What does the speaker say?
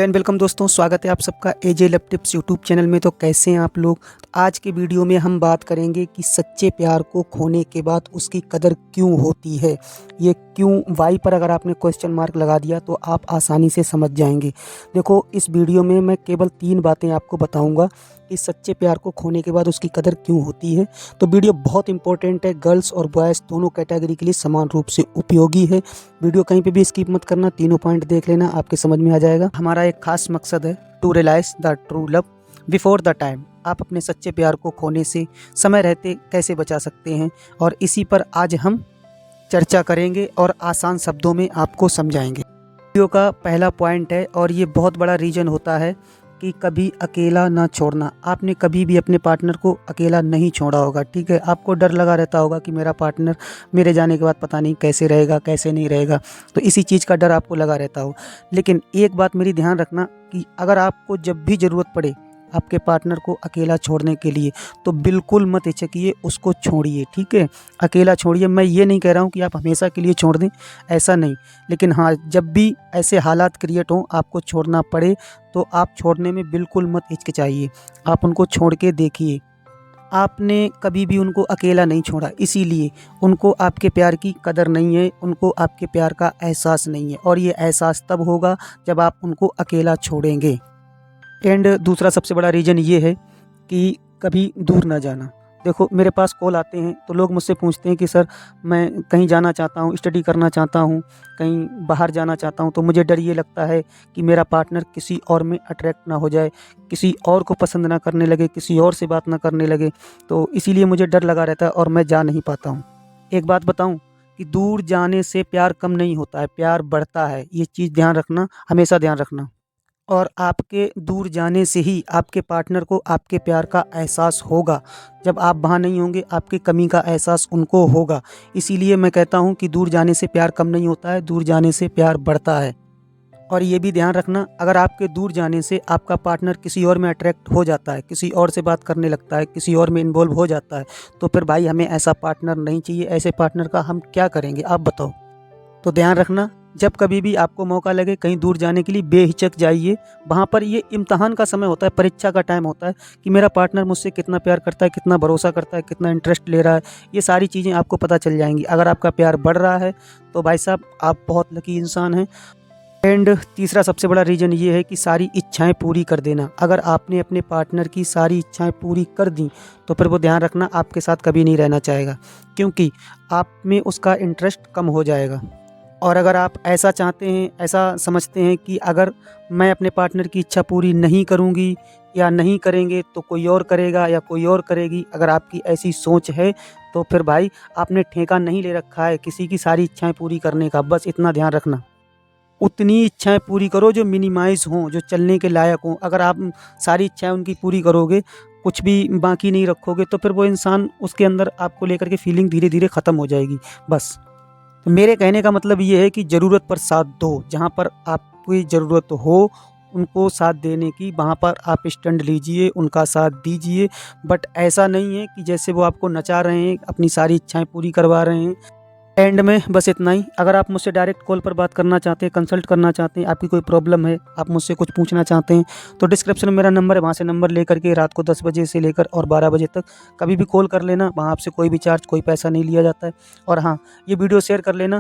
And welcome दोस्तों, स्वागत है आप सबका एजे लव टिप्स यूट्यूब चैनल में। तो कैसे हैं आप लोग। तो आज के वीडियो में हम बात करेंगे कि सच्चे प्यार को खोने के बाद उसकी कदर क्यों होती है। ये क्यों वाई पर अगर आपने क्वेश्चन मार्क लगा दिया तो आप आसानी से समझ जाएंगे। देखो, इस वीडियो में मैं केवल 3 बातें आपको बताऊंगा कि सच्चे प्यार को खोने के बाद उसकी कदर क्यों होती है। तो वीडियो बहुत इंपॉर्टेंट है, गर्ल्स और बॉयज़ दोनों कैटेगरी के लिए समान रूप से उपयोगी है। वीडियो कहीं पे भी स्किप मत करना, तीनों पॉइंट देख लेना, आपके समझ में आ जाएगा। हमारा एक खास मकसद है to realise the true love before the time. आप अपने सच्चे प्यार को खोने से समय रहते कैसे बचा सकते हैं, और इसी पर आज हम चर्चा करेंगे और आसान शब्दों में आपको समझाएंगे। वीडियो का पहला पॉइंट है, और ये बहुत बड़ा रीज़न होता है कि कभी अकेला ना छोड़ना। आपने कभी भी अपने पार्टनर को अकेला नहीं छोड़ा होगा, ठीक है। आपको डर लगा रहता होगा कि मेरा पार्टनर मेरे जाने के बाद पता नहीं कैसे रहेगा, कैसे नहीं रहेगा। तो इसी चीज़ का डर आपको लगा रहता हो। लेकिन एक बात मेरी ध्यान रखना कि अगर आपको जब भी ज़रूरत पड़े आपके पार्टनर को अकेला छोड़ने के लिए, तो बिल्कुल मत हिचकिए, उसको छोड़िए, ठीक है। अकेला छोड़िए। मैं ये नहीं कह रहा हूँ कि आप हमेशा के लिए छोड़ दें, ऐसा नहीं। लेकिन हाँ, जब भी ऐसे हालात क्रिएट हों, आपको छोड़ना पड़े, तो आप छोड़ने में बिल्कुल मत हिचकिचाइए। आप उनको छोड़ के देखिए। आपने कभी भी उनको अकेला नहीं छोड़ा, इसीलिए उनको आपके प्यार की कदर नहीं है, उनको आपके प्यार का एहसास नहीं है। और ये एहसास तब होगा जब आप उनको अकेला छोड़ेंगे। एंड दूसरा सबसे बड़ा रीज़न ये है कि कभी दूर ना जाना। देखो, मेरे पास कॉल आते हैं तो लोग मुझसे पूछते हैं कि सर, मैं कहीं जाना चाहता हूँ, स्टडी करना चाहता हूँ, कहीं बाहर जाना चाहता हूँ, तो मुझे डर ये लगता है कि मेरा पार्टनर किसी और में अट्रैक्ट ना हो जाए, किसी और को पसंद ना करने लगे, किसी और से बात ना करने लगे। तो इसीलिए मुझे डर लगा रहता है और मैं जा नहीं पाता हूँ। एक बात बताऊँ कि दूर जाने से प्यार कम नहीं होता है, प्यार बढ़ता है। ये चीज़ ध्यान रखना, हमेशा ध्यान रखना। और आपके दूर जाने से ही आपके पार्टनर को आपके प्यार का एहसास होगा। जब आप वहाँ नहीं होंगे, आपकी कमी का एहसास उनको होगा। इसीलिए मैं कहता हूँ कि दूर जाने से प्यार कम नहीं होता है, दूर जाने से प्यार बढ़ता है। और ये भी ध्यान रखना, अगर आपके दूर जाने से आपका पार्टनर किसी और में अट्रैक्ट हो जाता है, किसी और से बात करने लगता है, किसी और में इन्वॉल्व हो जाता है, तो फिर भाई हमें ऐसा पार्टनर नहीं चाहिए। ऐसे पार्टनर का हम क्या करेंगे, आप बताओ। तो ध्यान रखना, जब कभी भी आपको मौका लगे कहीं दूर जाने के लिए, बेहिचक जाइए। वहाँ पर ये इम्तहान का समय होता है, परीक्षा का टाइम होता है कि मेरा पार्टनर मुझसे कितना प्यार करता है, कितना भरोसा करता है, कितना इंटरेस्ट ले रहा है। ये सारी चीज़ें आपको पता चल जाएंगी। अगर आपका प्यार बढ़ रहा है तो भाई साहब आप बहुत लकी इंसान हैं। एंड तीसरा सबसे बड़ा रीज़न ये है कि सारी इच्छाएं पूरी कर देना। अगर आपने अपने पार्टनर की सारी इच्छाएं पूरी कर दी तो फिर वो ध्यान रखना आपके साथ कभी नहीं रहना चाहेगा, क्योंकि आप में उसका इंटरेस्ट कम हो जाएगा। और अगर आप ऐसा चाहते हैं, ऐसा समझते हैं कि अगर मैं अपने पार्टनर की इच्छा पूरी नहीं करूंगी या नहीं करेंगे तो कोई और करेगा या कोई और करेगी, अगर आपकी ऐसी सोच है तो फिर भाई आपने ठेका नहीं ले रखा है किसी की सारी इच्छाएं पूरी करने का। बस इतना ध्यान रखना, उतनी इच्छाएं पूरी करो जो मिनिमाइज़ हों, जो चलने के लायक हों। अगर आप सारी इच्छाएं उनकी पूरी करोगे, कुछ भी बाकी नहीं रखोगे, तो फिर वो इंसान, उसके अंदर आपको लेकर के फीलिंग धीरे धीरे ख़त्म हो जाएगी। बस, तो मेरे कहने का मतलब ये है कि ज़रूरत पर साथ दो। जहाँ पर आपकी ज़रूरत हो उनको साथ देने की, वहाँ पर आप स्टैंड लीजिए, उनका साथ दीजिए। बट ऐसा नहीं है कि जैसे वो आपको नचा रहे हैं, अपनी सारी इच्छाएं पूरी करवा रहे हैं। एंड में बस इतना ही। अगर आप मुझसे डायरेक्ट कॉल पर बात करना चाहते हैं, कंसल्ट करना चाहते हैं, आपकी कोई प्रॉब्लम है, आप मुझसे कुछ पूछना चाहते हैं, तो डिस्क्रिप्शन में मेरा नंबर है, वहाँ से नंबर लेकर के रात को 10 बजे से लेकर और 12 बजे तक कभी भी कॉल कर लेना। वहाँ आपसे कोई भी चार्ज, कोई पैसा नहीं लिया जाता है। और हाँ, ये वीडियो शेयर कर लेना